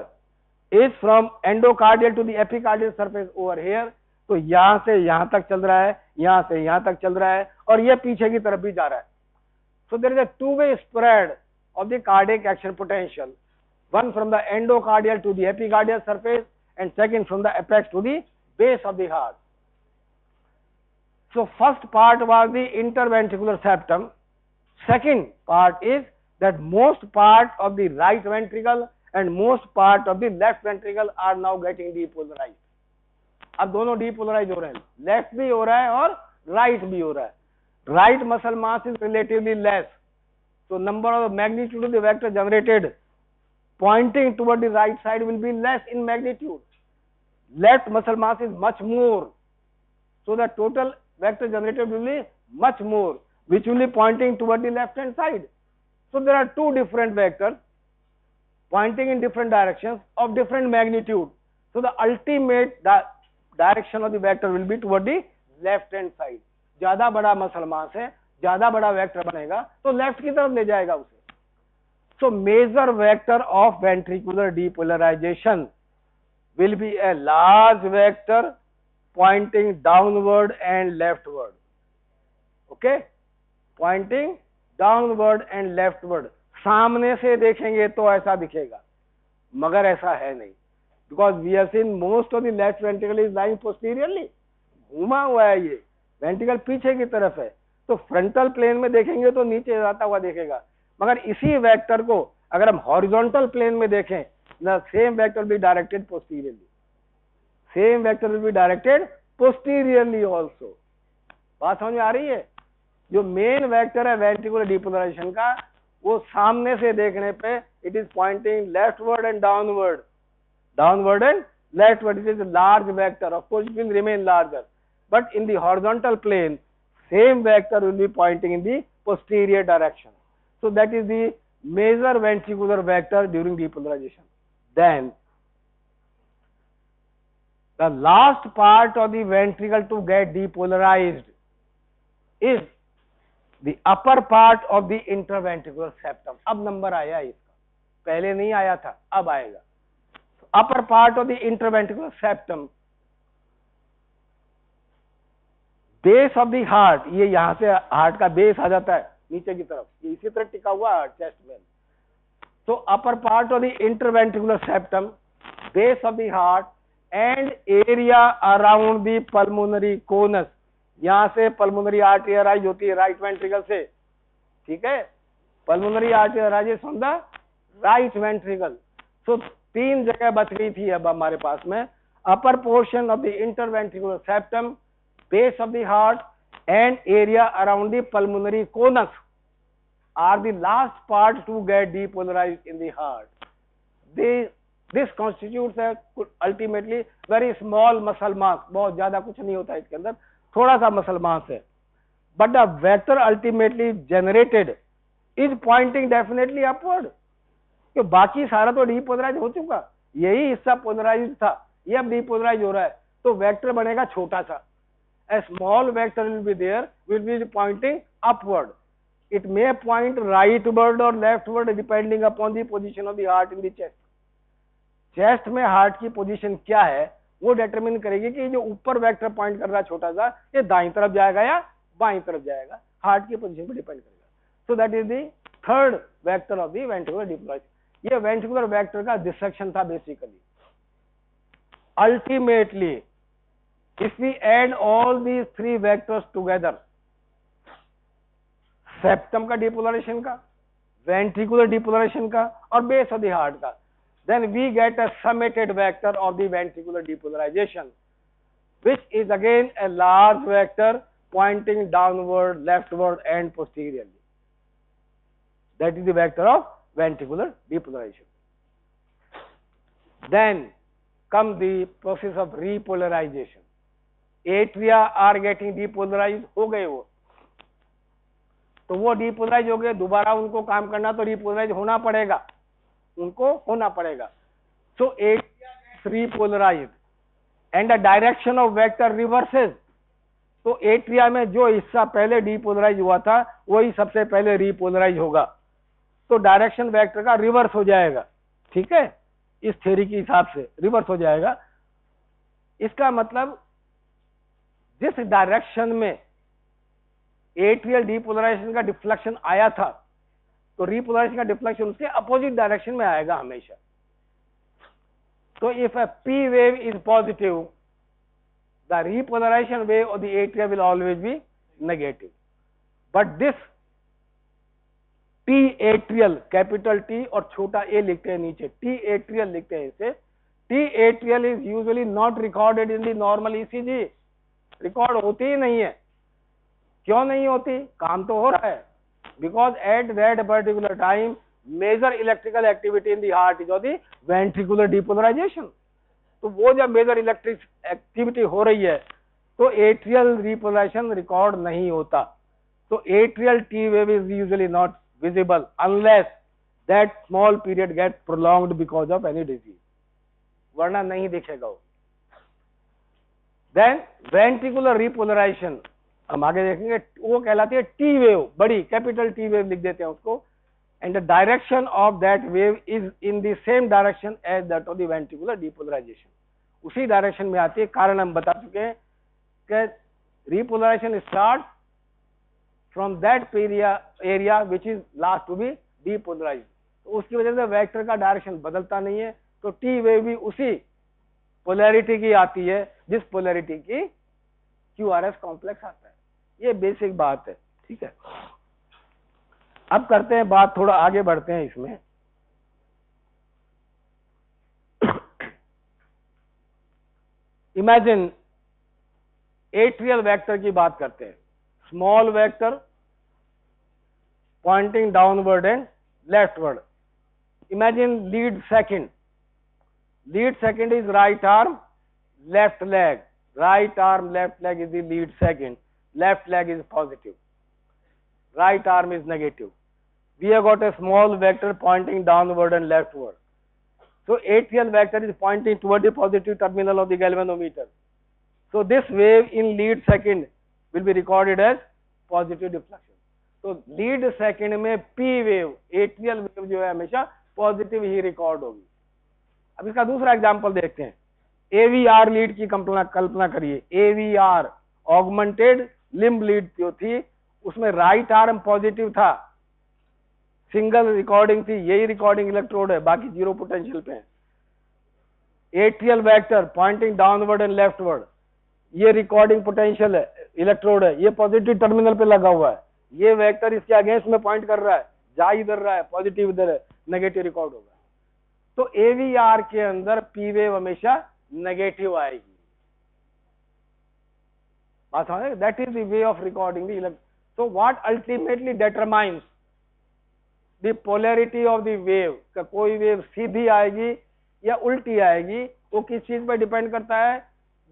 is from endocardial to the epicardial surface over here. तो यहां से यहां तक चल रहा है, यहां से यहां तक चल रहा है, और ये पीछे की तरफ भी जा रहा है। So there is a two-way spread of the cardiac action potential, one from the endocardial to the epicardial surface and second from the apex to the base of the heart. So first part was the interventricular septum. Second part is that most part of the right ventricle and most part of the left ventricle are now getting depolarized. अब दोनों depolarize हो रहे हैं, left भी हो रहा है और right भी हो रहा है. Right muscle mass is relatively less, so number of magnitude of the vector generated pointing toward the right side will be less in magnitude. Left muscle mass is much more, so the total vector generated will be much more, which will be pointing toward the left hand side. So there are two different vectors pointing in different directions of different magnitude. So the ultimate direction of the vector will be toward the left hand side. ज्यादा बड़ा muscle mass है, ज्यादा बड़ा vector बनेगा तो left की तरफ ले जाएगा उसे. So major vector of ventricular depolarization will be a large vector pointing downward and leftward. Okay, pointing downward and leftward. सामने से देखेंगे तो ऐसा दिखेगा, मगर ऐसा है नहीं, because we have seen most of the left ventricle is lying posteriorly. घूमा हुआ है ये वेंट्रिकल, पीछे की तरफ है, तो फ्रंटल प्लेन में देखेंगे तो नीचे जाता हुआ दिखेगा, मगर इसी वेक्टर को अगर हम हॉरिजॉन्टल प्लेन में देखें, the same vector will be directed posteriorly. Same vector will be directed posteriorly also. बात समझ में आ रही है? जो मेन वेक्टर है वेंट्रिकुलर डीपोलराइजेशन का, वो सामने से देखने पे it is pointing leftward and downward, downward and leftward. It is a large vector. Of course, it will remain larger, but in the horizontal plane, same vector will be pointing in the posterior direction. So that is the major ventricular vector during depolarization. Then the last part of the ventricle to get depolarized is the upper part of the interventricular septum. अब number आया इसका, पहले नहीं आया था, अब आएगा. Upper part of the interventricular septum, base of the heart, ये यहाँ से हार्ट का बेस आ जाता है नीचे की तरफ, ये इसी तरह टिका हुआ है चेस्ट में. So upper part of the interventricular septum, base of the heart and area around the pulmonary conus. यहाँ से पल्मोनरी आर्टरी अराइज होती है राइट वेंट्रिकल से, ठीक है. Pulmonary artery arises from the right ventricle. So तीन जगह बच गई थी अब हमारे पास में. Upper portion of the interventricular septum, base of the heart and area around the pulmonary conus are the last part to get depolarized in the heart. This constitutes a ultimately very small muscle mass. बहुत ज्यादा कुछ नहीं होता है इसके अंदर, थोड़ा सा muscle mass है. But the vector ultimately generated is pointing definitely upward. कि बाकी सारा तो depolarize हो चुका, यही हिस्सा polarized था, ये अब depolarize हो रहा है, तो वेक्टर बनेगा छोटा सा. A small vector will be there, will be pointing upward. It may point rightward or leftward depending upon the position of the heart in the chest. Chest में हार्ट की पोजीशन क्या है वो डिटरमिन करेगी कि जो ऊपर वेक्टर पॉइंट कर रहा है छोटा सा, ये दाईं तरफ जाएगा या बाईं तरफ जाएगा, हार्ट की पोजीशन पर डिपेंड करेगा. So that is the third vector of the ventricular depolarization. ये वेंट्रिकुलर वेक्टर का डिसेक्शन था basically. Ultimately if we add all these three vectors together, septum का डीपोलराइजेशन का, वेंट्रिकुलर डीपोलराइजेशन का और बेस ऑफ द हार्ट का, then we get a summated vector of the ventricular depolarization, which is again a large vector pointing downward, leftward and posteriorly. That is the vector of ventricular depolarization. Then come the process of repolarization. Atria are getting depolarized, हो गए वो, तो वो depolarize हो गए, दोबारा उनको काम करना तो repolarize होना पड़ेगा, उनको होना पड़ेगा. So atria gets repolarized and the direction of vector reverses. तो एट्रिया में जो हिस्सा पहले डीपोलराइज हुआ था वही सबसे पहले रीपोलराइज होगा, तो डायरेक्शन वेक्टर का रिवर्स हो जाएगा. ठीक है, इस थ्योरी के हिसाब से रिवर्स हो जाएगा. इसका मतलब जिस डायरेक्शन में एट्रियल डीपोलराइजेशन का डिफ्लेक्शन आया था, तो रीपोलराइजेशन का डिफ्लेक्शन उसके अपोजिट डायरेक्शन में आएगा हमेशा. तो if a P wave is positive, the repolarization wave of the atria will always be negative. But this T atrial, capital T और छोटा a लिखते हैं नीचे, T atrial लिखते हैं इसे. T atrial is usually not recorded in the normal ECG. Record होती ही नहीं है. क्यों नहीं होती? काम तो हो रहा है. Because at that particular time major electrical activity in the heart is of the ventricular depolarization. तो वो जब मेजर इलेक्ट्रिक एक्टिविटी हो रही है तो एट्रियल रिपोलराइजेशन रिकॉर्ड नहीं होता. तो atrial T wave is usually not visible unless that small period get prolonged because of any disease, वरना नहीं दिखेगा वो. देन वेंट्रिकुलर रिपोलराइजेशन हम आगे देखेंगे, वो कहलाती है टी वेव, बड़ी कैपिटल टी वेव लिख देते हैं उसको. and the direction of that wave is in the same direction as that of the ventricular depolarization. उसी डायरेक्शन में आती है. कारण हम बता चुके हैं कि repolarization starts from that area which is last to be depolarized. तो उसकी वजह से वेक्टर का डायरेक्शन बदलता नहीं है. तो टी वेव भी उसी पोलैरिटी की आती है जिस पोलैरिटी की क्यूआरएस कॉम्प्लेक्स आता है. ये बेसिक बात है. ठीक है, अब करते हैं बात, थोड़ा आगे बढ़ते हैं इसमें. इमेजिन एट्रियल वेक्टर की बात करते हैं. Small vector pointing downward and leftward. Imagine lead second. Lead second is right arm left leg. Right arm left leg is the lead second. Left leg is positive. Right arm is negative. We have got a small vector pointing downward and leftward. So atrial vector is pointing toward the positive terminal of the galvanometer. So this wave in lead second will be recorded as positive deflection. तो lead second में P wave, atrial wave जो है हमेशा positive ही record होगी. अब इसका दूसरा example देखते हैं. AVR लीड की कल्पना करिए. AVR ऑगमेंटेड लिम्ब लीड जो थी उसमें राइट आर्म पॉजिटिव था, सिंगल रिकॉर्डिंग थी, यही रिकॉर्डिंग इलेक्ट्रोड है, बाकी जीरो पोटेंशियल पे है. Atrial vector pointing downward and leftward, ये रिकॉर्डिंग पोटेंशियल है, इलेक्ट्रोड है, ये पॉजिटिव टर्मिनल पे लगा हुआ है. ये वेक्टर इसके अगेंस्ट में पॉइंट कर रहा है, जा इधर रहा है, पॉजिटिव इधर है, नेगेटिव रिकॉर्ड होगा. तो एवीआर के अंदर पी वेव हमेशा नेगेटिव आएगी. बात समझ? That is the way of recording the electrode. So what ultimately determines the polarity of the wave, का कोई वेव सीधी आएगी या उल्टी आएगी, वो किस चीज पर डिपेंड करता है?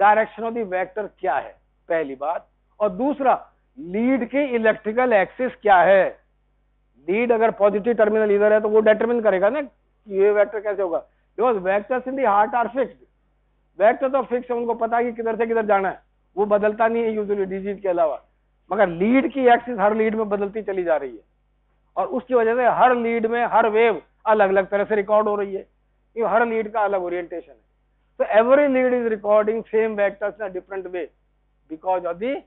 डायरेक्शन ऑफ द वेक्टर क्या है, पहली बात. और दूसरा, लीड की इलेक्ट्रिकल एक्सिस क्या है. लीड अगर पॉजिटिव टर्मिनल इधर है तो वो डिटरमिन करेगा ना कि ये वेक्टर कैसे होगा. Because vectors in the heart are fixed. Vector तो फिक्स है, उनको पता है कि किधर से किधर जाना है, वो बदलता नहीं है यूजुअली डिजीज के अलावा. मगर लीड की एक्सिस हर लीड में बदलती चली जा रही है और उसकी वजह से हर लीड में हर वेव अलग अलग तरह से रिकॉर्ड हो रही है. ये हर लीड का अलग ओरिएंटेशन है. तो every lead is recording same vectors in a different way because of the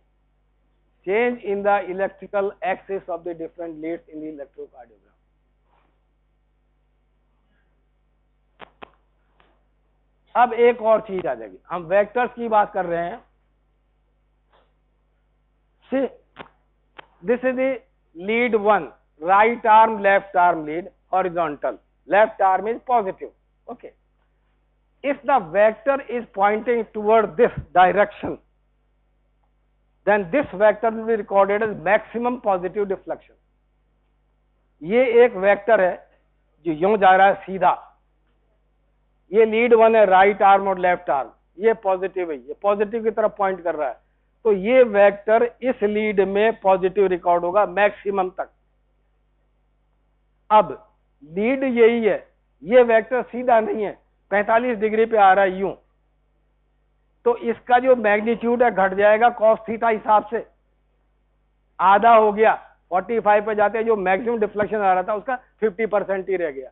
change in the electrical axis of the different leads in the electrocardiogram. अब एक और चीज आ जाएगी. हम वेक्टर्स की बात कर रहे हैं. See, this is the lead 1, right arm, left arm lead, horizontal. Left arm is positive. Okay. If the vector is pointing toward this direction, then this vector will be recorded as maximum positive deflection. ये एक vector है जो यूं जा रहा है सीधा, ये लीड 1 है, राइट आर्म और लेफ्ट आर्म, ये पॉजिटिव है, ये पॉजिटिव की तरफ पॉइंट कर रहा है, तो ये वेक्टर इस लीड में पॉजिटिव रिकॉर्ड होगा मैक्सिमम तक। अब लीड यही है, ये वेक्टर सीधा नहीं है, 45 डिग्री पे आ रहा है यूं, तो इसका जो मैग्नीट्यूड है घट जाएगा कॉस थीटा हिसाब से, आधा हो गया, 45 पे जाते जो मैक्सिमम डिफ्लेक्शन आ रहा था उसका 50% ही रह गया।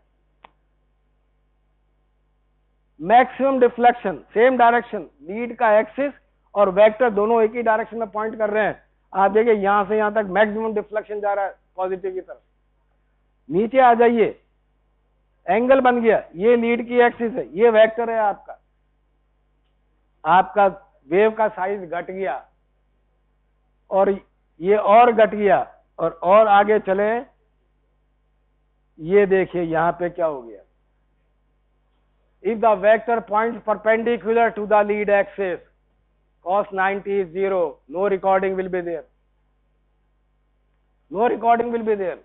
Maximum deflection same direction, lead का एक्सिस और वेक्टर दोनों एक ही डायरेक्शन में पॉइंट कर रहे हैं। आप देखिए यहां से यहां तक मैक्सिमम डिफ्लेक्शन जा रहा है पॉजिटिव की तरफ। नीचे आ जाइए, एंगल बन गया, ये लीड की एक्सिस है, ये वेक्टर है आपका, आपका वेव का साइज घट गया और ये और घट गया, और आगे चले, ये देखिए यहां पे क्या हो गया। If the vector points perpendicular to the lead axis, cos 90 is 0, no recording will be there. No recording will be there.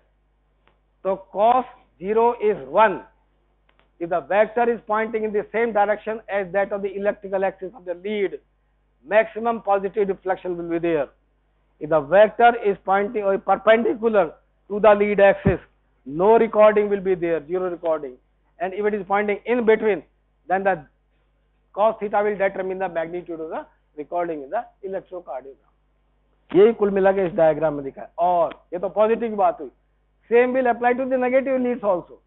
So cos 0 is 1. If the vector is pointing in the same direction as that of the electrical axis of the lead, maximum positive deflection will be there. If the vector is pointing or perpendicular to the lead axis, no recording will be there, zero recording. And if it is pointing in between, then the cos theta will determine the magnitude of the recording in the electrocardiogram. यही कुल मिला के इस diagram में दिखा है। और ये तो पॉजिटिव की बात हुई, same will apply to the negative leads also.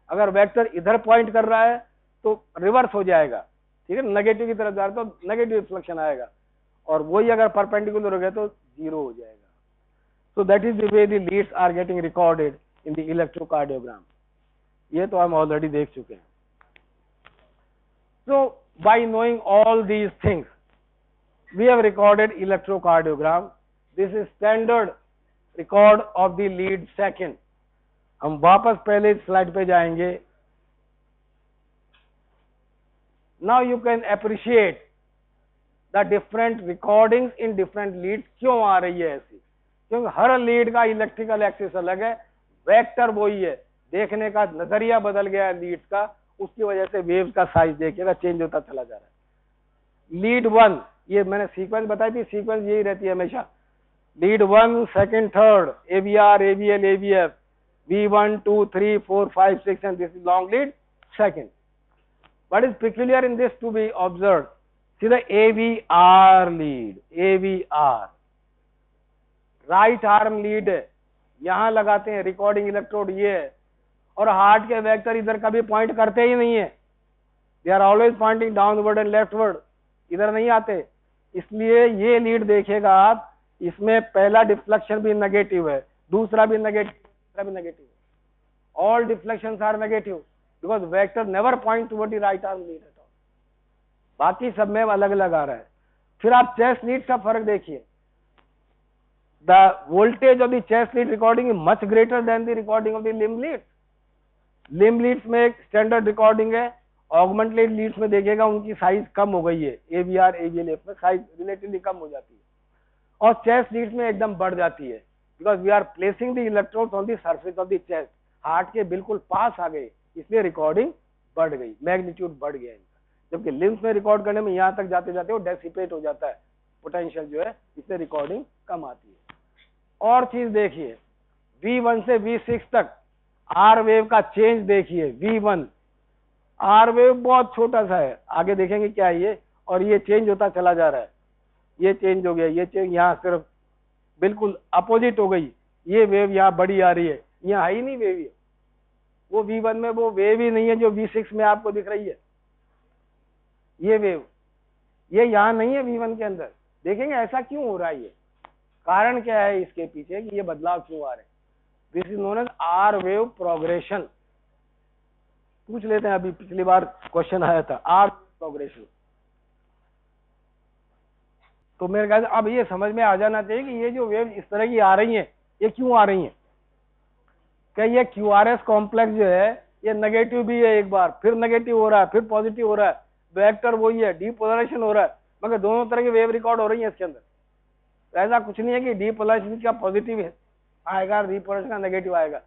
अगर वेक्टर इधर पॉइंट कर रहा है तो रिवर्स हो जाएगा, ठीक है, नेगेटिव की तरफ जा रहा है तो नेगेटिव रिफ्लेक्शन आएगा, और वही अगर परपेंडिकुलर हो गया तो जीरो हो जाएगा। So that is the way the leads are getting recorded in the electrocardiogram. ये तो हम ऑलरेडी देख चुके हैं। So by knowing all these things, we have recorded electrocardiogram. This is standard record of the lead second. हम वापस पहले slide पे जाएंगे। Now you can appreciate the different recordings in different leads. क्यों आ रही है ऐसी? क्योंकि हर लीड का इलेक्ट्रिकल एक्सिस अलग है, वेक्टर वही है, देखने का नजरिया बदल गया है लीड्स का, उसकी वजह से वेव्स का साइज देखिएगा चेंज होता चला जा रहा है। लीड 1, ये मैंने सीक्वेंस बताई थी, सीक्वेंस यही रहती है हमेशा, lead 1, second, third, AVR, AVL, AVF, V1, 2, 3, 4, 5, 6, and this is long lead second. What is peculiar in this to be observed? See the AVR lead, AVR, right arm lead है, यहां लगाते हैं रिकॉर्डिंग इलेक्ट्रोड, ये है, और heart के vector इधर कभी पॉइंट करते ही नहीं है, they are always pointing downward and leftward, इधर नहीं आते। इसलिए ये लीड देखिएगा आप, इसमें पहला डिफ्लेक्शन भी नेगेटिव है, दूसरा भी नेगेटिव, तीसरा भी negative, all deflections are negative because vector never point toward the right arm lead at all. बाकी सब में अलग अलग आ रहा है। फिर आप चेस्ट लीड का फर्क देखिए, the voltage of the chest lead recording is much greater than the recording of the limb leads. Limb leads में एक स्टैंडर्ड रिकॉर्डिंग है, ऑगमेंटेड लीड्स में देखिएगा उनकी साइज कम हो गई है, AVR, AVLF में साइज रिलेटिवली कम हो जाती है, और चेस्ट लीड्स में एकदम बढ़ जाती है, because we are placing the electrodes on the surface of the chest, heart के बिल्कुल पास आ गए, इसलिए रिकॉर्डिंग बढ़ गई, मैग्नीट्यूड बढ़ गया इनका। जबकि लिम्स में रिकॉर्ड करने में यहाँ तक जाते जाते वो डेसिपेट हो जाता है, पोटेंशियल जो है, इससे रिकॉर्डिंग कम आती है। और चीज देखिए, V1 से V6 तक आर वेव का चेंज देखिए, V1 आर वेव बहुत छोटा सा है, आगे देखेंगे क्या है ये, और ये चेंज होता चला जा रहा है, ये चेंज हो गया, ये चेंज यहाँ सिर्फ बिल्कुल अपोजिट हो गई, ये वेव यहाँ बड़ी आ रही है, यहाँ ही नहीं वेव, वो V1 में वो वेव ही नहीं है जो V6 में आपको दिख रही है, ये वेव ये यहाँ नहीं है V1 के अंदर। देखेंगे ऐसा क्यों हो रहा है, ये कारण क्या है इसके पीछे कि ये बदलाव क्यों आ रहे हैं। This is known as R wave progression. पूछ लेते हैं, अभी पिछली बार क्वेश्चन आया था आर प्रोग्रेशन, तो मेरे ख्याल से अब ये समझ में आ जाना चाहिए कि ये जो वेव इस तरह की आ रही हैं, ये क्यों आ रही हैं। क्या ये QRS कॉम्प्लेक्स जो है ये नेगेटिव भी है, एक बार फिर नेगेटिव हो रहा है, फिर पॉजिटिव हो रहा है, वेक्टर वही है, डीपोलराइजेशन हो रहा है, मगर दोनों तरह की वेव रिकॉर्ड हो रही है इसके अंदर। ऐसा कुछ नहीं है कि डीपोलराइजेशन का पॉजिटिव आएगा, डीपोलराइजेशन का नेगेटिव आएगा,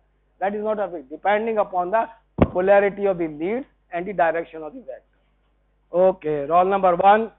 that is not a fix, depending upon the polarity of the leads and the direction of the vector. Okay, roll number 1.